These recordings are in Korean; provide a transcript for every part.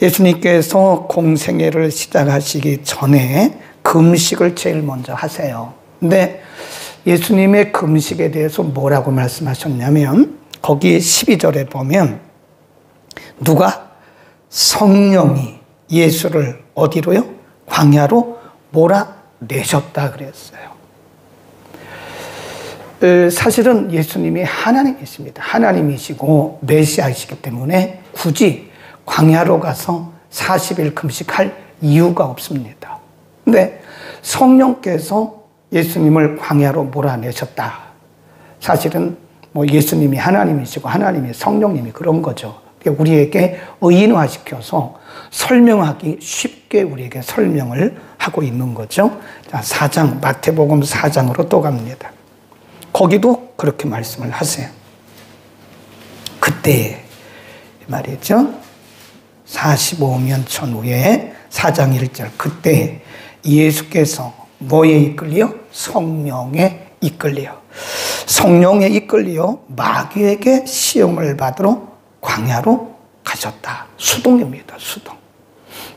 예수님께서 공생애를 시작하시기 전에 금식을 제일 먼저 하세요. 근데 예수님의 금식에 대해서 뭐라고 말씀하셨냐면 거기 12절에 보면 누가 성령이 예수를 어디로요? 광야로 몰아내셨다 그랬어요. 사실은 예수님이 하나님이십니다. 하나님이시고 메시아이시기 때문에 굳이 광야로 가서 40일 금식할 이유가 없습니다. 근데 성령께서 예수님을 광야로 몰아내셨다. 사실은 뭐 예수님이 하나님이시고 하나님이 성령님이 그런 거죠. 우리에게 의인화시켜서 설명하기 쉽게 우리에게 설명을 하고 있는 거죠. 자, 4장, 마태복음 4장으로 또 갑니다. 거기도 그렇게 말씀을 하세요. 그때 말이죠. 45년 전후에 4장 1절 그때 예수께서 뭐에 이끌려? 성령에 이끌려. 성령에 이끌려 마귀에게 시험을 받으러 광야로 가셨다. 수동입니다. 수동.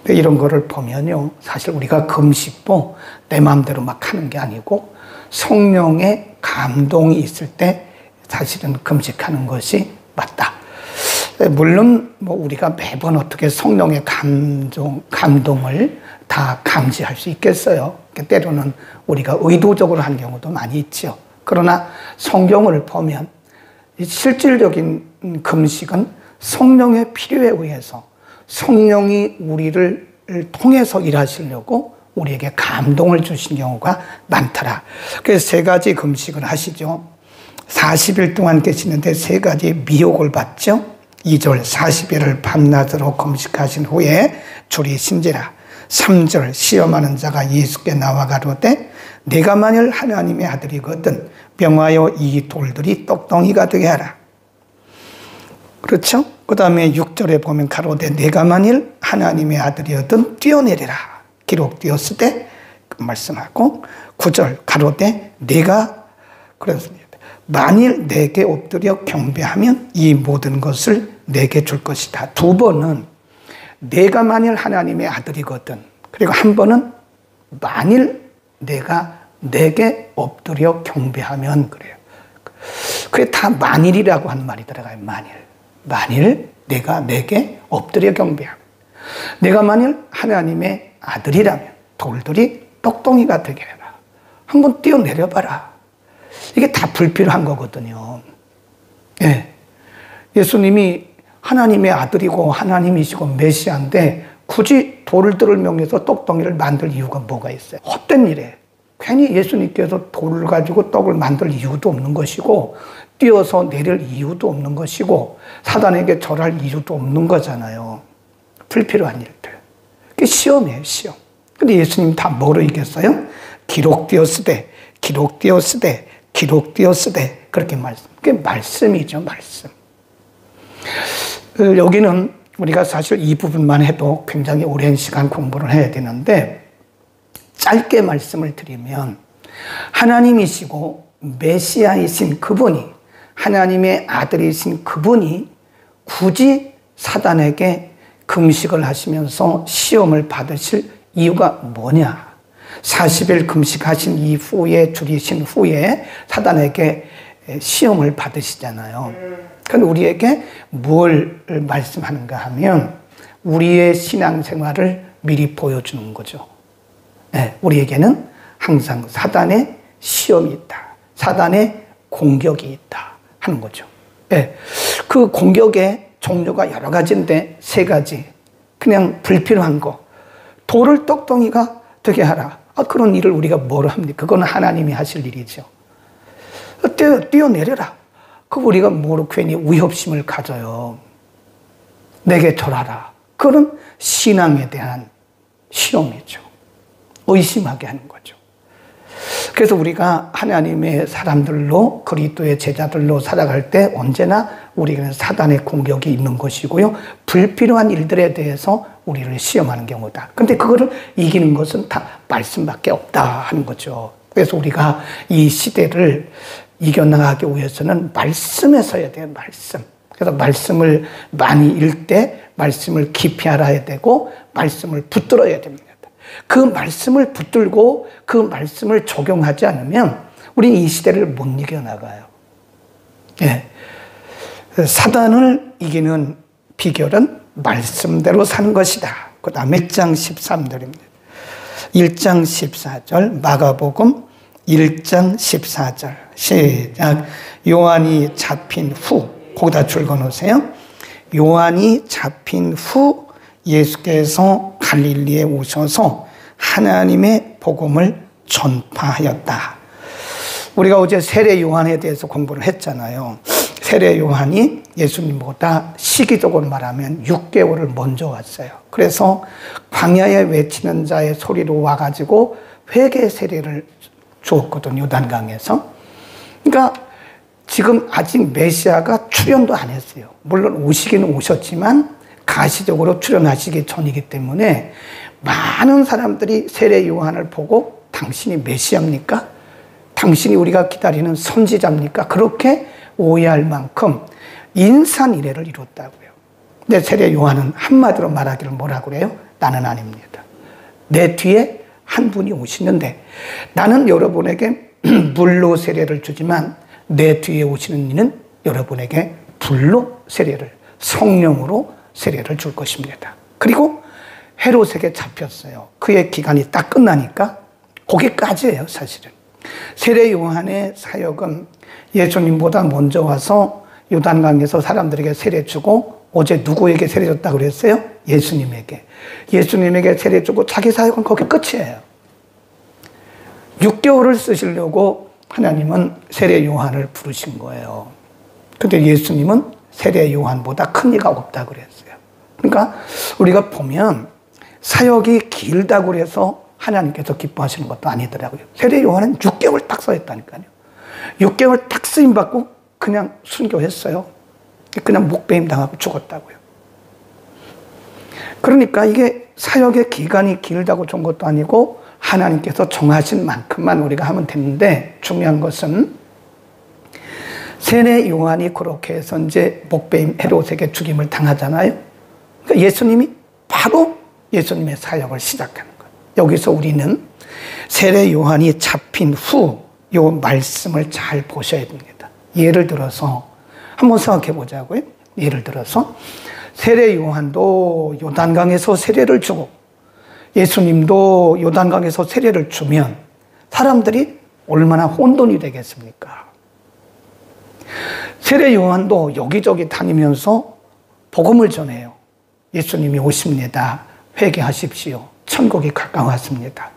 이런 거를 보면요. 사실 우리가 금식도 내 마음대로 막 하는 게 아니고 성령의 감동이 있을 때 사실은 금식하는 것이 맞다. 물론 뭐 우리가 매번 어떻게 성령의 감동을 다 감지할 수 있겠어요. 때로는 우리가 의도적으로 하는 경우도 많이 있죠. 그러나 성경을 보면 실질적인 금식은 성령의 필요에 의해서 성령이 우리를 통해서 일하시려고 우리에게 감동을 주신 경우가 많더라. 그래서 세 가지 금식을 하시죠. 40일 동안 계시는데 세 가지 미혹을 받죠. 2절 40일을 밤낮으로 금식하신 후에 줄이 신지라. 3절 시험하는 자가 예수께 나와 가로되 내가 만일 하나님의 아들이거든 명하여 이 돌들이 떡덩이가 되게 하라. 그렇죠? 그 다음에 6절에 보면 가로되 내가 만일 하나님의 아들이거든 뛰어내리라. 기록되었으되 그 말씀하고 9절 가로되 내가 그렇습니다. 만일 내게 엎드려 경배하면 이 모든 것을 내게 줄 것이다. 두 번은 내가 만일 하나님의 아들이거든. 그리고 한 번은 만일 내가 내게 엎드려 경배하면 그래요. 그게 다 만일이라고 하는 말이 들어가요. 만일 내가 내게 엎드려 경배하면. 내가 만일 하나님의 아들이라면 돌들이 떡덩이가 되게 해라. 한번 뛰어내려봐라. 이게 다 불필요한 거거든요. 예. 예수님이 하나님의 아들이고 하나님이시고 메시아인데 굳이 돌들을 명해서 떡덩이를 만들 이유가 뭐가 있어요? 헛된 일에. 괜히 예수님께서 돌을 가지고 떡을 만들 이유도 없는 것이고 뛰어서 내릴 이유도 없는 것이고 사단에게 절할 이유도 없는 거잖아요. 불필요한 일들. 그게 시험이에요, 시험. 근데 예수님 다 뭐로 이겼어요? 기록되었으되 그렇게 말씀. 그게 말씀이죠, 말씀. 여기는 우리가 사실 이 부분만 해도 굉장히 오랜 시간 공부를 해야 되는데 짧게 말씀을 드리면 하나님이시고 메시아이신 그분이 하나님의 아들이신 그분이 굳이 사단에게 금식을 하시면서 시험을 받으실 이유가 뭐냐? 40일 금식하신 이후에 줄이신 후에 사단에게 시험을 받으시잖아요. 그러니까 우리에게 뭘 말씀하는가 하면 우리의 신앙생활을 미리 보여주는 거죠. 네, 우리에게는 항상 사단의 시험이 있다. 사단의 공격이 있다 하는 거죠. 네, 그 공격의 종류가 여러 가지인데 세 가지. 그냥 불필요한 거. 돌을 떡덩이가 되게 하라. 그런 일을 우리가 뭐로 합니까? 그건 하나님이 하실 일이죠. 뛰어내려라. 그 우리가 뭐로 괜히 위협심을 가져요. 내게 절하라. 그건 신앙에 대한 시험이죠. 의심하게 하는 거죠. 그래서 우리가 하나님의 사람들로 그리스도의 제자들로 살아갈 때 언제나 우리에게는 사단의 공격이 있는 것이고요. 불필요한 일들에 대해서 우리를 시험하는 경우다. 근데 그거를 이기는 것은 다 말씀밖에 없다 하는 거죠. 그래서 우리가 이 시대를 이겨나가기 위해서는 말씀에 서야 돼요. 말씀. 그래서 말씀을 많이 읽되 말씀을 깊이 알아야 되고 말씀을 붙들어야 됩니다. 그 말씀을 붙들고 그 말씀을 적용하지 않으면 우리 이 시대를 못 이겨나가요. 예. 사단을 이기는 비결은 말씀대로 사는 것이다. 그 다음에 1장 13절입니다. 1장 14절 마가복음 1장 14절 시작. 요한이 잡힌 후, 거기다 줄거 놓으세요. 요한이 잡힌 후 예수께서 갈릴리에 오셔서 하나님의 복음을 전파하였다. 우리가 어제 세례 요한에 대해서 공부를 했잖아요. 세례 요한이 예수님보다 시기적으로 말하면 6개월을 먼저 왔어요. 그래서 광야에 외치는 자의 소리로 와가지고 회개 세례를 주었거든요. 요단강에서. 그러니까 지금 아직 메시아가 출현도 안 했어요. 물론 오시기는 오셨지만 가시적으로 출현하시기 전이기 때문에 많은 사람들이 세례 요한을 보고 당신이 메시아입니까? 당신이 우리가 기다리는 선지자입니까? 그렇게 오해할 만큼 인산이례를 이뤘다고요. 근데 세례 요한은 한마디로 말하기를 뭐라고 그래요? 나는 아닙니다. 내 뒤에 한 분이 오시는데 나는 여러분에게 물로 세례를 주지만 내 뒤에 오시는 이는 여러분에게 불로 세례를, 성령으로 세례를 줄 것입니다. 그리고 헤롯에게 잡혔어요. 그의 기간이 딱 끝나니까 거기까지예요, 사실은. 세례 요한의 사역은 예수님보다 먼저 와서 요단강에서 사람들에게 세례 주고, 어제 누구에게 세례 줬다고 그랬어요? 예수님에게. 예수님에게 세례 주고 자기 사역은 거기 끝이에요. 6개월을 쓰시려고 하나님은 세례 요한을 부르신 거예요. 근데 예수님은 세례 요한보다 큰 이가 없다고 그랬어요. 그러니까 우리가 보면 사역이 길다고 해서 하나님께서 기뻐하시는 것도 아니더라고요. 세례 요한은 6개월 딱 써있다니까요. 6개월 딱 쓰임받고 그냥 순교했어요. 그냥 목배임 당하고 죽었다고요. 그러니까 이게 사역의 기간이 길다고 준 것도 아니고 하나님께서 정하신 만큼만 우리가 하면 되는데, 중요한 것은 세례 요한이 그렇게 해서 이제 목배임 헤롯에게 죽임을 당하잖아요. 그러니까 예수님이 바로 예수님의 사역을 시작하는 거예요. 여기서 우리는 세례 요한이 잡힌 후 이 말씀을 잘 보셔야 됩니다. 예를 들어서 한번 생각해 보자고요. 예를 들어서 세례 요한도 요단강에서 세례를 주고 예수님도 요단강에서 세례를 주면 사람들이 얼마나 혼돈이 되겠습니까? 세례 요한도 여기저기 다니면서 복음을 전해요. 예수님이 오십니다. 회개하십시오. 천국이 가까웠습니다.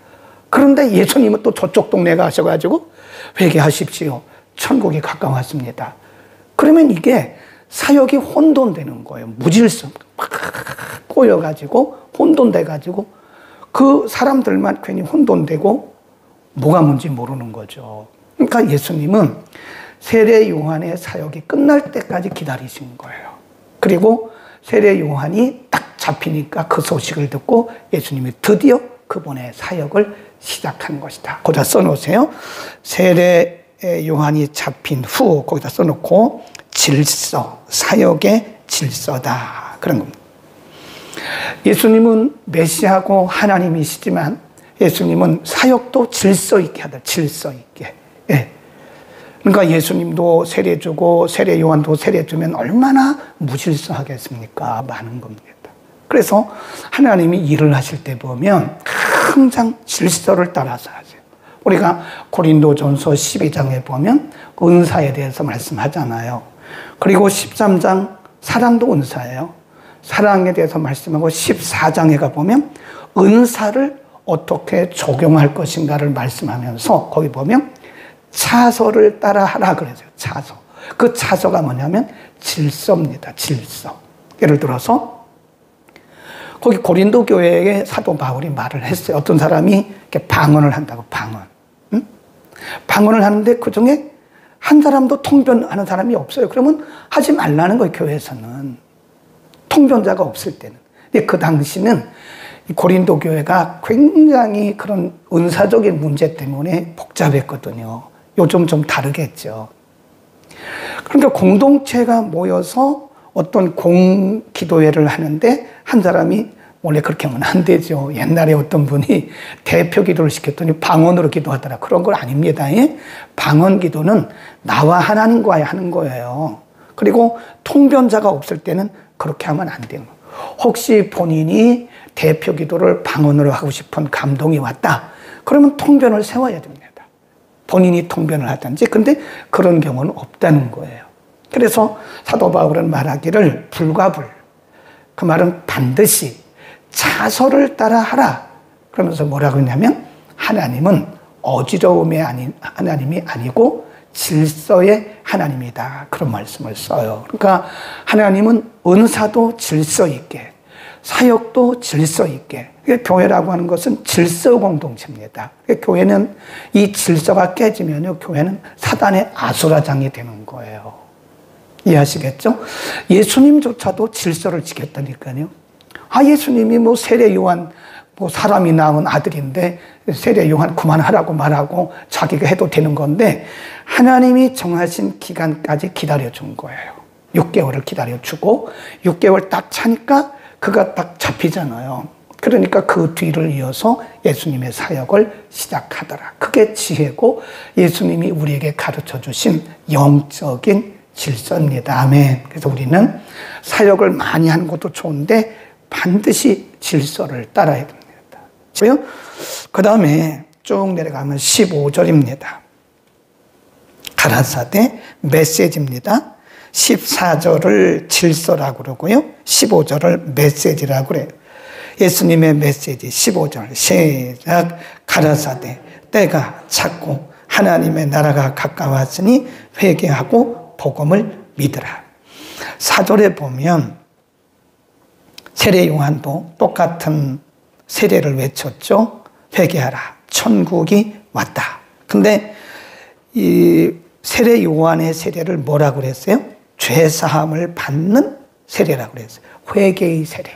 그런데 예수님은 또 저쪽 동네 가셔가지고 회개하십시오. 천국이 가까웠습니다. 그러면 이게 사역이 혼돈되는 거예요. 무질서 막 꼬여가지고 혼돈돼가지고 그 사람들만 괜히 혼돈되고 뭐가 뭔지 모르는 거죠. 그러니까 예수님은 세례 요한의 사역이 끝날 때까지 기다리신 거예요. 그리고 세례 요한이 딱 잡히니까 그 소식을 듣고 예수님이 드디어 그분의 사역을 시작한 것이다. 거기다 써놓으세요. 세례 요한이 잡힌 후 거기다 써놓고 질서, 사역의 질서다. 그런 겁니다. 예수님은 메시아고 하나님이시지만 예수님은 사역도 질서 있게 하다. 질서 있게. 예. 그러니까 예수님도 세례 주고 세례 요한도 세례 주면 얼마나 무질서하겠습니까? 많은 겁니다. 그래서 하나님이 일을 하실 때 보면 항상 질서를 따라서 하세요. 우리가 고린도전서 12장에 보면 은사에 대해서 말씀하잖아요. 그리고 13장 사랑도 은사예요. 사랑에 대해서 말씀하고 14장에 가보면 은사를 어떻게 적용할 것인가를 말씀하면서 거기 보면 차서를 따라하라 그랬어요. 차서. 그 차서가 뭐냐면 질서입니다. 질서. 예를 들어서 거기 고린도 교회에 사도 바울이 말을 했어요. 어떤 사람이 이렇게 방언을 한다고, 방언. 응? 방언을 하는데 그 중에 한 사람도 통변하는 사람이 없어요. 그러면 하지 말라는 거예요, 교회에서는. 통변자가 없을 때는. 근데 그 당시는 고린도 교회가 굉장히 그런 은사적인 문제 때문에 복잡했거든요. 요즘 좀 다르겠죠. 그러니까 공동체가 모여서 어떤 공기도회를 하는데 한 사람이 원래 그렇게 하면 안 되죠. 옛날에 어떤 분이 대표 기도를 시켰더니 방언으로 기도하더라. 그런 건 아닙니다. 방언 기도는 나와 하나님과 하는 거예요. 그리고 통변자가 없을 때는 그렇게 하면 안 돼요. 혹시 본인이 대표 기도를 방언으로 하고 싶은 감동이 왔다. 그러면 통변을 세워야 됩니다. 본인이 통변을 하든지. 근데 그런 경우는 없다는 거예요. 그래서 사도 바울은 말하기를 불과 그 말은 반드시 자서를 따라 하라. 그러면서 뭐라고 했냐면 하나님은 어지러움의 하나님이 아니고 질서의 하나님이다. 그런 말씀을 써요. 그러니까 하나님은 은사도 질서 있게, 사역도 질서 있게. 교회라고 하는 것은 질서 공동체입니다. 교회는 이 질서가 깨지면요, 교회는 사단의 아수라장이 되는 거예요. 이해하시겠죠? 예수님조차도 질서를 지켰다니까요. 예수님이 세례 요한 사람이 낳은 아들인데 세례 요한 그만하라고 말하고 자기가 해도 되는 건데 하나님이 정하신 기간까지 기다려준 거예요. 6개월을 기다려주고 6개월 딱 차니까 그가 딱 잡히잖아요. 그러니까 그 뒤를 이어서 예수님의 사역을 시작하더라. 그게 지혜고 예수님이 우리에게 가르쳐 주신 영적인 질서입니다. 아멘. 그래서 우리는 사역을 많이 하는 것도 좋은데 반드시 질서를 따라야 됩니다. 그 다음에 쭉 내려가면 15절입니다. 가라사대 메시지입니다. 14절을 질서라고 그러고요. 15절을 메시지라고 그래요. 예수님의 메시지 15절 시작. 가라사대 때가 찼고 하나님의 나라가 가까웠으니 회개하고 복음을 믿으라. 4절에 보면 세례 요한도 똑같은 세례를 외쳤죠. 회개하라. 천국이 왔다. 근데 이 세례 요한의 세례를 뭐라고 그랬어요? 죄사함을 받는 세례라고 그랬어요. 회개의 세례.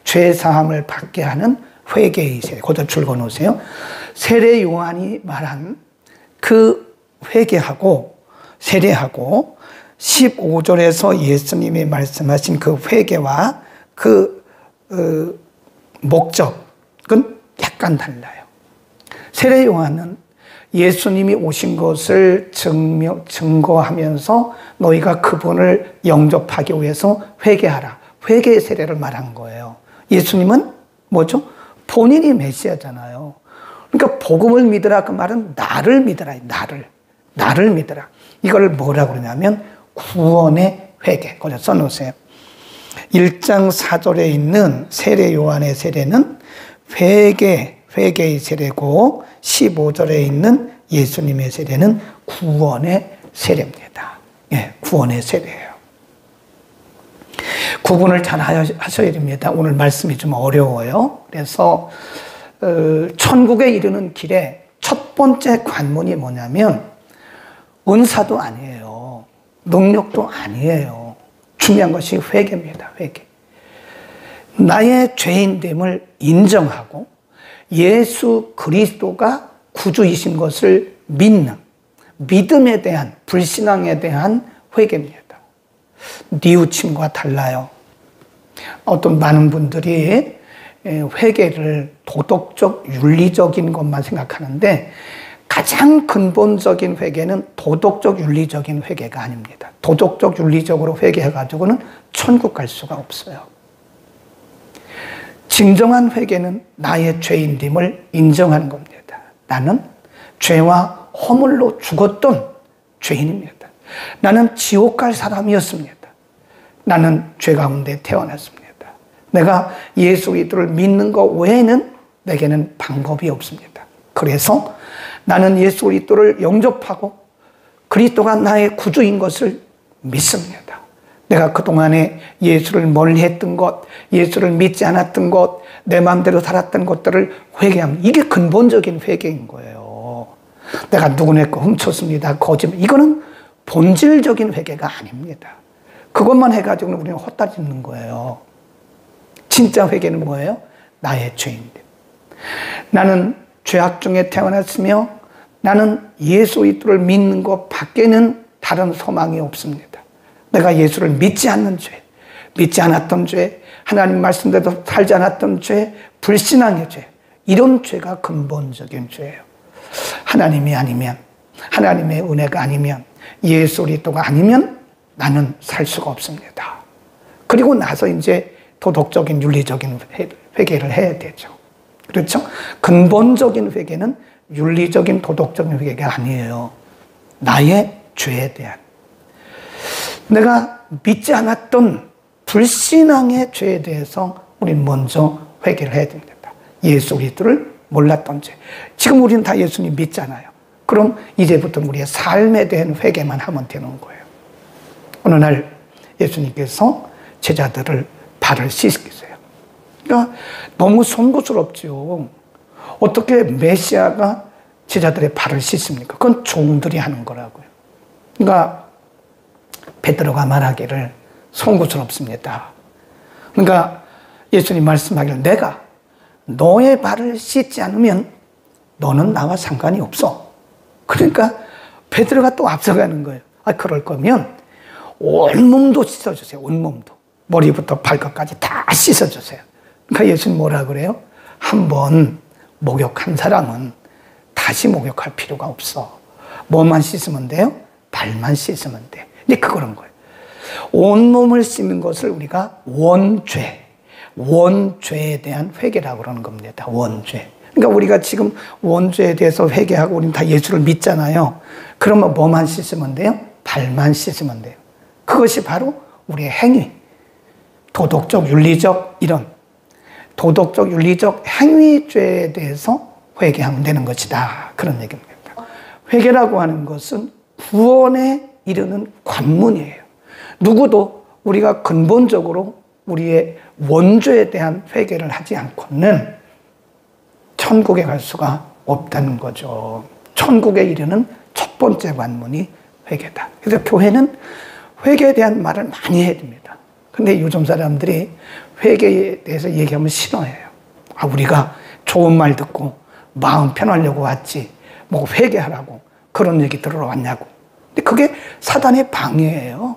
죄사함을 받게 하는 회개의 세례. 거기다 줄거 놓으세요. 세례 요한이 말한 그 회개하고 세례하고 15절에서 예수님이 말씀하신 그 회개와 그 목적은 약간 달라요. 세례 요한은 예수님이 오신 것을 증거하면서 너희가 그분을 영접하기 위해서 회개하라. 회개의 세례를 말한 거예요. 예수님은 뭐죠? 본인이 메시아잖아요. 그러니까 복음을 믿으라 그 말은 나를 믿으라. 나를 믿으라. 이걸 뭐라고 그러냐면 구원의 회개. 거기다 써놓으세요. 1장 4절에 있는 세례 요한의 세례는 회개의 세례고 15절에 있는 예수님의 세례는 구원의 세례입니다. 구원의 세례예요. 구분을 잘 하셔야 됩니다. 오늘 말씀이 좀 어려워요. 그래서 천국에 이르는 길에 첫 번째 관문이 뭐냐면 은사도 아니에요. 능력도 아니에요. 중요한 것이 회개입니다. 회개. 나의 죄인됨을 인정하고 예수 그리스도가 구주이신 것을 믿는 믿음에 대한 불신앙에 대한 회개입니다. 뉘우침과 달라요. 어떤 많은 분들이 회개를 도덕적 윤리적인 것만 생각하는데 가장 근본적인 회개는 도덕적 윤리적인 회개가 아닙니다. 도덕적 윤리적으로 회개해가지고는 천국 갈 수가 없어요. 진정한 회개는 나의 죄인됨을 인정하는 겁니다. 나는 죄와 허물로 죽었던 죄인입니다. 나는 지옥 갈 사람이었습니다. 나는 죄 가운데 태어났습니다. 내가 예수 그리스도를 믿는 것 외에는 내게는 방법이 없습니다. 그래서 나는 예수 그리스도를 영접하고 그리스도가 나의 구주인 것을 믿습니다. 내가 그동안에 예수를 멀리 했던 것, 예수를 믿지 않았던 것, 내 마음대로 살았던 것들을 회개하면 이게 근본적인 회개인 거예요. 내가 누구네 거 훔쳤습니다. 거짓말. 이거는 본질적인 회개가 아닙니다. 그것만 해가지고는 우리는 헛다리 짚는 거예요. 진짜 회개는 뭐예요? 나의 죄인됨. 나는 죄악 중에 태어났으며 나는 예수 그리스도를 믿는 것 밖에는 다른 소망이 없습니다. 내가 예수를 믿지 않는 죄, 믿지 않았던 죄, 하나님 말씀대로 살지 않았던 죄, 불신앙의 죄, 이런 죄가 근본적인 죄예요. 하나님이 아니면, 하나님의 은혜가 아니면, 예수 그리스도가 아니면 나는 살 수가 없습니다. 그리고 나서 이제 도덕적인 윤리적인 회개를 해야 되죠. 그렇죠? 근본적인 회개는 윤리적인 도덕적인 회개가 아니에요. 나의 죄에 대한, 내가 믿지 않았던 불신앙의 죄에 대해서 우리는 먼저 회개를 해야 됩니다. 예수 그리스도를 몰랐던 죄. 지금 우리는 다 예수님 믿잖아요. 그럼 이제부터 우리의 삶에 대한 회개만 하면 되는 거예요. 어느 날 예수님께서 제자들을 발을 씻기세요. 그러니까 너무 송구스럽죠. 어떻게 메시아가 제자들의 발을 씻습니까? 그건 종들이 하는 거라고요. 그러니까 베드로가 말하기를 송구스럽습니다. 그러니까 예수님 말씀하기를 내가 너의 발을 씻지 않으면 너는 나와 상관이 없어. 그러니까 베드로가 또 앞서가는 거예요. 그럴 거면 온몸도 씻어주세요. 온몸도. 머리부터 발끝까지 다 씻어주세요. 그러니까 예수님 뭐라 그래요? 한번 목욕한 사람은 다시 목욕할 필요가 없어. 뭐만 씻으면 돼요? 발만 씻으면 돼. 근데 그거는 거예요. 온몸을 씻는 것을 우리가 원죄에 대한 회개라고 그러는 겁니다. 원죄. 그러니까 우리가 지금 원죄에 대해서 회개하고 우리는 다 예수를 믿잖아요. 그러면 뭐만 씻으면 돼요? 발만 씻으면 돼요. 그것이 바로 우리의 행위. 도덕적, 윤리적, 이런 도덕적, 윤리적 행위죄에 대해서 회개하면 되는 것이다. 그런 얘기입니다. 회개라고 하는 것은 구원에 이르는 관문이에요. 누구도 우리가 근본적으로 우리의 원죄에 대한 회개를 하지 않고는 천국에 갈 수가 없다는 거죠. 천국에 이르는 첫 번째 관문이 회개다. 그래서 교회는 회개에 대한 말을 많이 해야 됩니다. 근데 요즘 사람들이 회개에 대해서 얘기하면 싫어해요. 우리가 좋은 말 듣고 마음 편하려고 왔지 뭐 회개하라고 그런 얘기 들으러 왔냐고. 근데 그게 사단의 방해예요.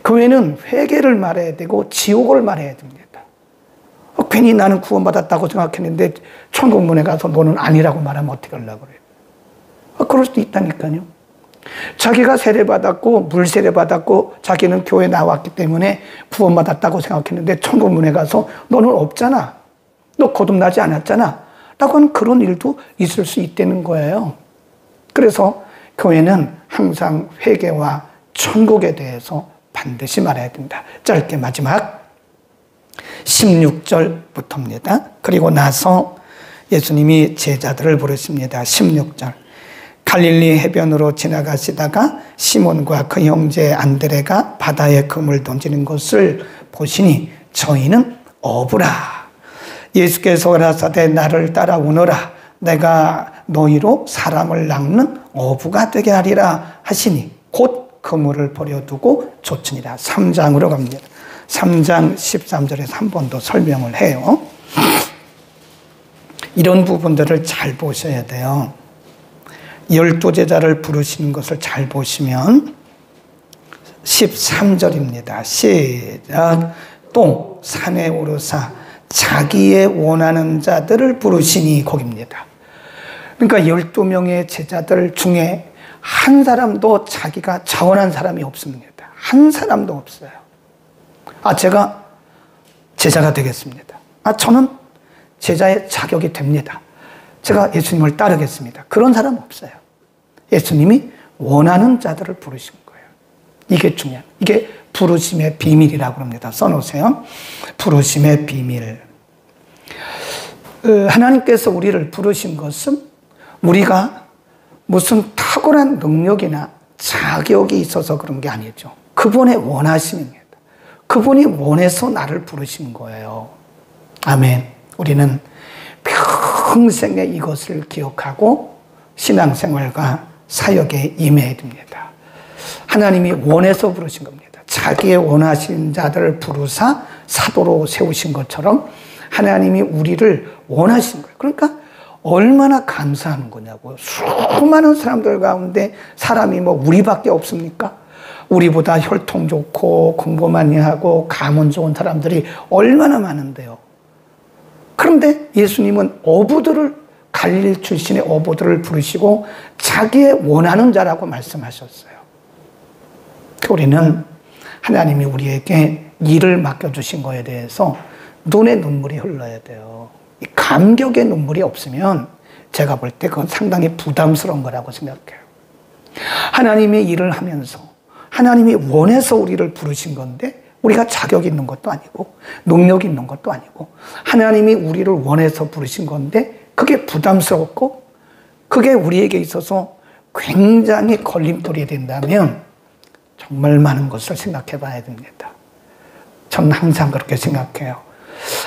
교회는 회개를 말해야 되고 지옥을 말해야 됩니다. 괜히 나는 구원받았다고 생각했는데 천국문에 가서 너는 아니라고 말하면 어떻게 하려고 그래요? 그럴 수도 있다니까요. 자기가 세례받았고 물세례받았고 자기는 교회에 나왔기 때문에 구원받았다고 생각했는데 천국문에 가서 너는 없잖아. 너 거듭나지 않았잖아. 라고 하는 그런 일도 있을 수 있다는 거예요. 그래서 교회는 항상 회개와 천국에 대해서 반드시 말해야 됩니다. 짧게 마지막 16절부터입니다. 그리고 나서 예수님이 제자들을 부르십니다. 16절. 갈릴리 해변으로 지나가시다가 시몬과 그 형제 안드레가 바다에 금을 던지는 것을 보시니 저희는 어부라. 예수께서 가라사대 나를 따라오너라. 내가 너희로 사람을 낚는 어부가 되게 하리라 하시니 곧 그물을 버려두고 쫓으니라. 3장으로 갑니다. 3장 13절에서 한 번 더 설명을 해요. 이런 부분들을 잘 보셔야 돼요. 12제자를 부르시는 것을 잘 보시면 13절입니다. 시작. 또 산에 오르사 자기의 원하는 자들을 부르시니 거기입니다. 그러니까 12명의 제자들 중에 한 사람도 자기가 자원한 사람이 없습니다. 한 사람도 없어요. 제가 제자가 되겠습니다. 저는 제자의 자격이 됩니다. 제가 예수님을 따르겠습니다. 그런 사람 없어요. 예수님이 원하는 자들을 부르신 거예요. 이게 중요해요. 이게 부르심의 비밀이라고 합니다. 써놓으세요. 부르심의 비밀. 하나님께서 우리를 부르신 것은 우리가 무슨 탁월한 능력이나 자격이 있어서 그런 게 아니죠. 그분의 원하심입니다. 그분이 원해서 나를 부르신 거예요. 아멘. 우리는 평생에 이것을 기억하고 신앙생활과 사역에 임해야 됩니다. 하나님이 원해서 부르신 겁니다. 자기의 원하신 자들을 부르사 사도로 세우신 것처럼 하나님이 우리를 원하신 거예요. 그러니까 얼마나 감사한 거냐고요. 수많은 사람들 가운데 사람이 우리밖에 없습니까? 우리보다 혈통 좋고 공부 많이 하고 가문 좋은 사람들이 얼마나 많은데요. 그런데 예수님은 어부들을, 갈릴리 출신의 어부들을 부르시고 자기의 원하는 자라고 말씀하셨어요. 우리는 하나님이 우리에게 일을 맡겨주신 거에 대해서 눈에 눈물이 흘러야 돼요. 이 감격의 눈물이 없으면 제가 볼 때 그건 상당히 부담스러운 거라고 생각해요. 하나님이 일을 하면서 하나님이 원해서 우리를 부르신 건데 우리가 자격 있는 것도 아니고 능력 있는 것도 아니고 하나님이 우리를 원해서 부르신 건데 그게 부담스럽고 그게 우리에게 있어서 굉장히 걸림돌이 된다면 정말 많은 것을 생각해 봐야 됩니다. 저는 항상 그렇게 생각해요.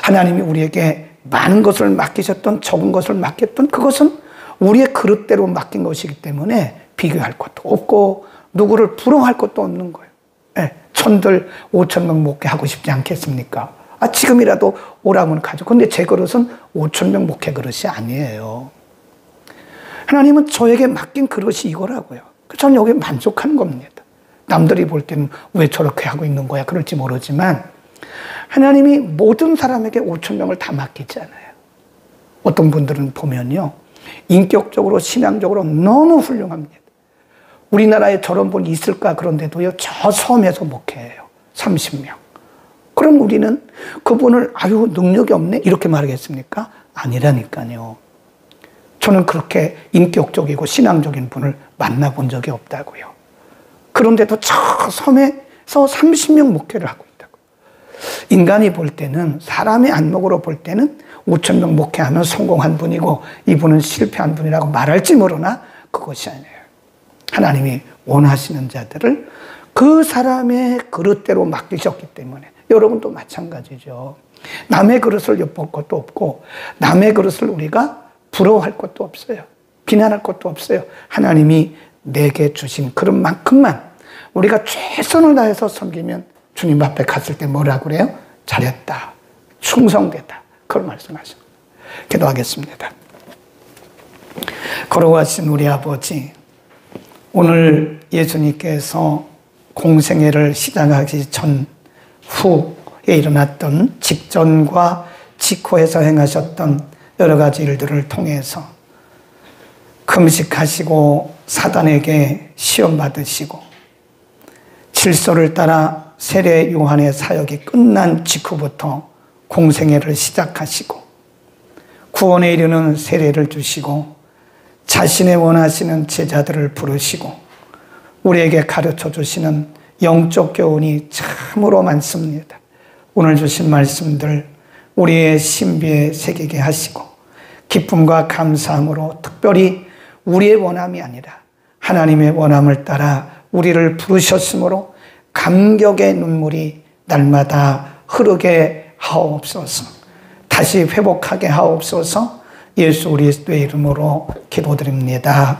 하나님이 우리에게 많은 것을 맡기셨던 적은 것을 맡겼던 그것은 우리의 그릇대로 맡긴 것이기 때문에 비교할 것도 없고 누구를 부러워할 것도 없는 거예요. 네, 천들 5,000명 목회하고 싶지 않겠습니까? 지금이라도 오라면 가죠. 근데 제 그릇은 5,000명 목회 그릇이 아니에요. 하나님은 저에게 맡긴 그릇이 이거라고요. 저는 여기에 만족하는 겁니다. 남들이 볼 때는 왜 저렇게 하고 있는 거야 그럴지 모르지만 하나님이 모든 사람에게 5,000명을 다 맡기지 않아요. 어떤 분들은 보면요, 인격적으로 신앙적으로 너무 훌륭합니다. 우리나라에 저런 분이 있을까 그런데도요, 저 섬에서 목회해요. 30명. 그럼 우리는 그분을 아유 능력이 없네 이렇게 말하겠습니까? 아니라니까요. 저는 그렇게 인격적이고 신앙적인 분을 만나본 적이 없다고요. 그런데도 저 섬에서 30명 목회를 하고 있다고. 인간이 볼 때는, 사람의 안목으로 볼 때는 5,000명 목회하면 성공한 분이고 이분은 실패한 분이라고 말할지 모르나 그것이 아니에요. 하나님이 원하시는 자들을 그 사람의 그릇대로 맡기셨기 때문에 여러분도 마찬가지죠. 남의 그릇을 엿볼 것도 없고 남의 그릇을 우리가 부러워할 것도 없어요. 비난할 것도 없어요. 하나님이 내게 주신 그릇만큼만 우리가 최선을 다해서 섬기면 주님 앞에 갔을 때 뭐라 그래요? 잘했다. 충성됐다. 그걸 말씀하십니다. 기도하겠습니다. 걸어가신 우리 아버지, 오늘 예수님께서 공생애를 시작하기 전후에 일어났던 직전과 직후에서 행하셨던 여러 가지 일들을 통해서 금식하시고 사단에게 시험 받으시고 질서를 따라 세례 요한의 사역이 끝난 직후부터 공생애를 시작하시고 구원에 이르는 세례를 주시고 자신의 원하시는 제자들을 부르시고 우리에게 가르쳐 주시는 영적 교훈이 참으로 많습니다. 오늘 주신 말씀들 우리의 신비에 새기게 하시고 기쁨과 감사함으로 특별히 우리의 원함이 아니라 하나님의 원함을 따라 우리를 부르셨으므로 감격의 눈물이 날마다 흐르게 하옵소서. 다시 회복하게 하옵소서. 예수 그리스도의 이름으로 기도드립니다.